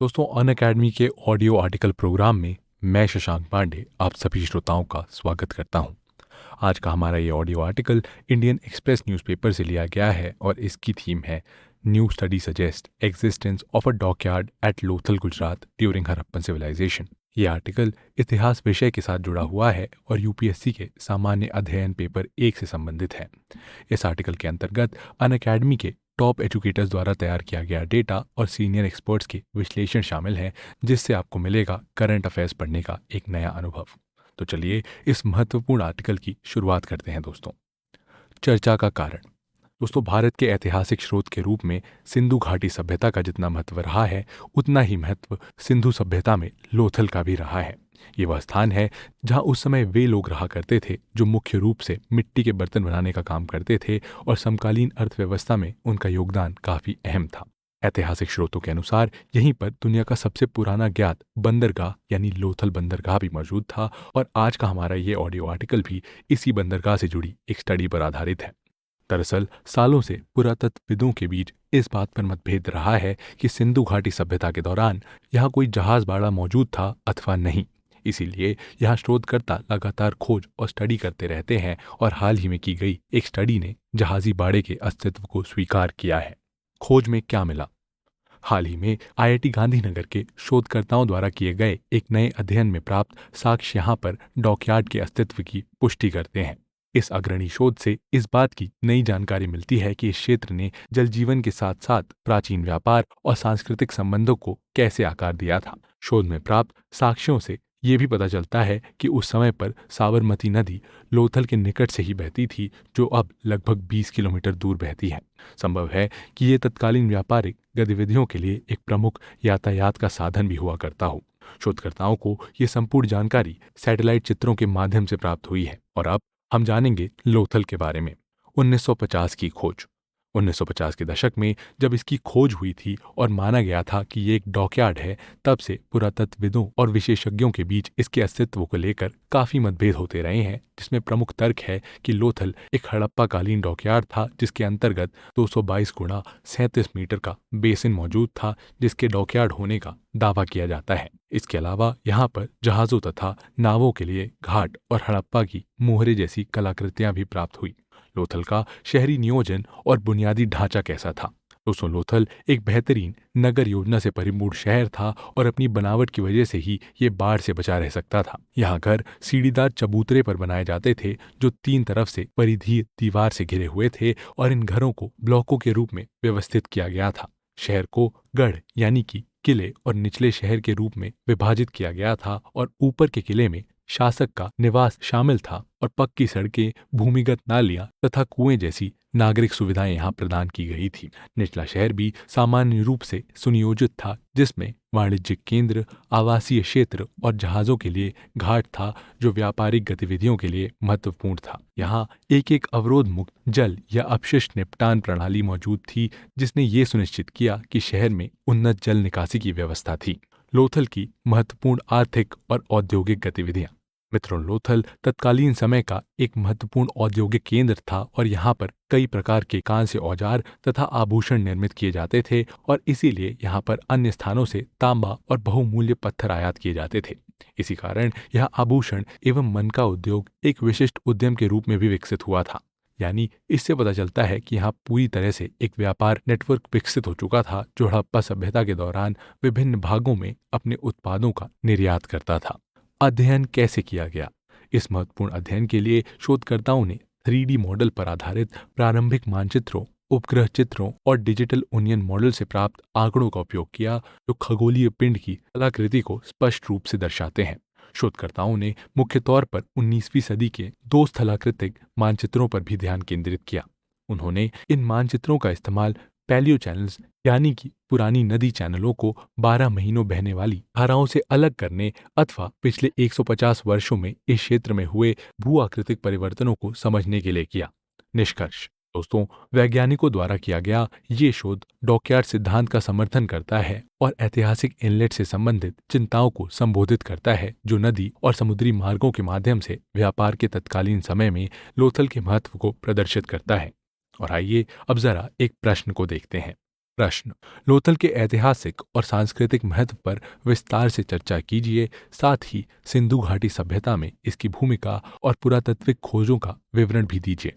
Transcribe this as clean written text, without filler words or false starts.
दोस्तों, अनअकैडमी के audio article programme में मैं शशांक पांडे आप सभी श्रोताओं का स्वागत करता हूं। आज का हमारा ये audio article Indian Express newspaper से लिया गया है और इसकी थीम है new study suggest existence of a dockyard at Lothal Gujarat during Harappan civilization. ये आर्टिकल इतिहास विषय के साथ जुड़ा हुआ है और यूपीएससी के सामान्य अध्ययन पेपर 1 से संबंधित है। इस आर्टिकल के अंतर्गत अनअकैडमी के टॉप एजुकेटर्स द्वारा तैयार किया गया डेटा और सीनियर एक्सपर्ट्स के विश्लेषण शामिल हैं, जिससे आपको मिलेगा करंट अफेयर्स पढ़ने का एक नया अनुभव। तो चलिए इस महत्वपूर्ण आर्टिकल की शुरुआत करते हैं दोस्तों। चर्चा का कारण। दोस्तों, भारत के ऐतिहासिक स्रोत के रूप में सिंधु घाटी सभ्यता का जितना महत्व रहा है, उतना ही महत्व सिंधु सभ्यता में लोथल का भी रहा है। ये वह स्थान है जहां उस समय वे लोग रहा करते थे जो मुख्य रूप से मिट्टी के बर्तन बनाने का काम करते थे और समकालीन अर्थव्यवस्था में उनका योगदान काफी अहम था। ऐतिहासिक स्रोतों के अनुसार यहीं पर दुनिया का सबसे पुराना ज्ञात बंदरगाह यानी लोथल बंदरगाह भी मौजूद था और आज का हमारा ये ऑडियो आर्टिकल भी इसी बंदरगाह से जुड़ी एक स्टडी पर आधारित है। दरअसल सालों से पुरातत्वविदों के बीच इस बात पर मतभेद रहा है कि सिंधु घाटी सभ्यता के दौरान यहाँ कोई जहाज बाड़ा मौजूद था अथवा नहीं। इसीलिए यहाँ शोधकर्ता लगातार खोज और स्टडी करते रहते हैं और हाल ही में की गई एक स्टडी ने जहाजी बाड़े के अस्तित्व को स्वीकार किया है। खोज में क्या मिला? हाल ही में आईआईटी गांधीनगर के शोधकर्ताओं द्वारा किए गए एक नए अध्ययन में प्राप्त साक्ष्य यहाँ पर डॉकयार्ड के अस्तित्व की पुष्टि करते हैं। इस अग्रणी शोध से इस बात की नई जानकारी मिलती है कि इस क्षेत्र ने जल जीवन के साथ साथ प्राचीन व्यापार और सांस्कृतिक संबंधों को कैसे आकार दिया था। शोध में प्राप्त साक्ष्यों से ये भी पता चलता है कि उस समय पर साबरमती नदी लोथल के निकट से ही बहती थी, जो अब लगभग 20 किलोमीटर दूर बहती है। संभव है कि ये तत्कालीन व्यापारिक गतिविधियों के लिए एक प्रमुख यातायात का साधन भी हुआ करता हो। शोधकर्ताओं को ये संपूर्ण जानकारी सैटेलाइट चित्रों के माध्यम से प्राप्त हुई है और अब हम जानेंगे लोथल के बारे में। 1950 की खोज। 1950 के दशक में जब इसकी खोज हुई थी और माना गया था कि ये एक डॉकयार्ड है, तब से पुरातत्वविदों और विशेषज्ञों के बीच इसके अस्तित्व को लेकर काफी मतभेद होते रहे हैं, जिसमें प्रमुख तर्क है कि लोथल एक हड़प्पा कालीन डॉकयार्ड था जिसके अंतर्गत 222 गुणा 37 मीटर का बेसिन मौजूद था, जिसके डॉकयार्ड होने का दावा किया जाता है। इसके अलावा यहाँ पर जहाजों तथा नावों के लिए घाट और हड़प्पा की मोहरे जैसी कलाकृतियां भी प्राप्त हुई। लोथल का शहरी नियोजन और बुनियादी ढांचा कैसा था? दोस्तों, लोथल एक बेहतरीन नगर योजना से परिपूर्ण शहर था और अपनी बनावट की वजह से ही ये बाढ़ से बचा रह सकता था। यहाँ घर सीढ़ीदार चबूतरे पर बनाए जाते थे जो 3 तरफ से परिधीय दीवार से घिरे हुए थे और इन घरों को ब्लॉकों के रूप में व्यवस्थित किया गया था। शहर को गढ़ यानी कि किले और निचले शहर के रूप में विभाजित किया गया था और ऊपर के किले में शासक का निवास शामिल था और पक्की सड़कें, भूमिगत नालियां तथा कुएं जैसी नागरिक सुविधाएं यहाँ प्रदान की गई थी। निचला शहर भी सामान्य रूप से सुनियोजित था, जिसमें वाणिज्यिक केंद्र, आवासीय क्षेत्र और जहाजों के लिए घाट था जो व्यापारिक गतिविधियों के लिए महत्वपूर्ण था। यहाँ एक एक अवरोध मुक्त जल या अपशिष्ट निपटान प्रणाली मौजूद थी, जिसने ये सुनिश्चित किया कि शहर में उन्नत जल निकासी की व्यवस्था थी। लोथल की महत्वपूर्ण आर्थिक और औद्योगिक गतिविधियां। मित्रों, लोथल तत्कालीन समय का एक महत्वपूर्ण औद्योगिक केंद्र था और यहाँ पर कई प्रकार के कांस्य औजार तथा आभूषण निर्मित किए जाते थे और इसीलिए यहाँ पर अन्य स्थानों से तांबा और बहुमूल्य पत्थर आयात किए जाते थे। इसी कारण यह आभूषण एवं मनका उद्योग एक विशिष्ट उद्यम के रूप में भी विकसित हुआ था। यानी इससे पता चलता है कि यहाँ पूरी तरह से एक व्यापार नेटवर्क विकसित हो चुका था जो हड़प्पा सभ्यता के दौरान विभिन्न भागों में अपने उत्पादों का निर्यात करता था। अध्ययन कैसे किया गया? इस महत्वपूर्ण अध्ययन के लिए शोधकर्ताओं ने 3D मॉडल पर आधारित प्रारंभिक मानचित्रों, उपग्रह चित्रों और डिजिटल ओनियन मॉडल से प्राप्त आंकड़ों का उपयोग किया, जो खगोलीय पिंड की कलाकृति को स्पष्ट रूप से दर्शाते हैं। शोधकर्ताओं ने मुख्य तौर पर 19वीं सदी के 2 स्थलाकृतिक मानचित्रों पर भी ध्यान केंद्रित किया। उन्होंने इन मानचित्रों का इस्तेमाल पैलियो चैनल्स यानी कि पुरानी नदी चैनलों को 12 महीनों बहने वाली धाराओं से अलग करने अथवा पिछले 150 वर्षों में इस क्षेत्र में हुए भू आकृतिक परिवर्तनों को समझने के लिए किया। निष्कर्ष। दोस्तों, वैज्ञानिकों द्वारा किया गया ये शोध डॉकयार्ड सिद्धांत का समर्थन करता है और ऐतिहासिक इनलेट से संबंधित चिंताओं को संबोधित करता है, जो नदी और समुद्री मार्गों के माध्यम से व्यापार के तत्कालीन समय में लोथल के महत्व को प्रदर्शित करता है। और आइए अब जरा एक प्रश्न को देखते हैं। प्रश्न। लोथल के ऐतिहासिक और सांस्कृतिक महत्व पर विस्तार से चर्चा कीजिए। साथ ही सिंधु घाटी सभ्यता में इसकी भूमिका और पुरातात्विक खोजों का विवरण भी दीजिए।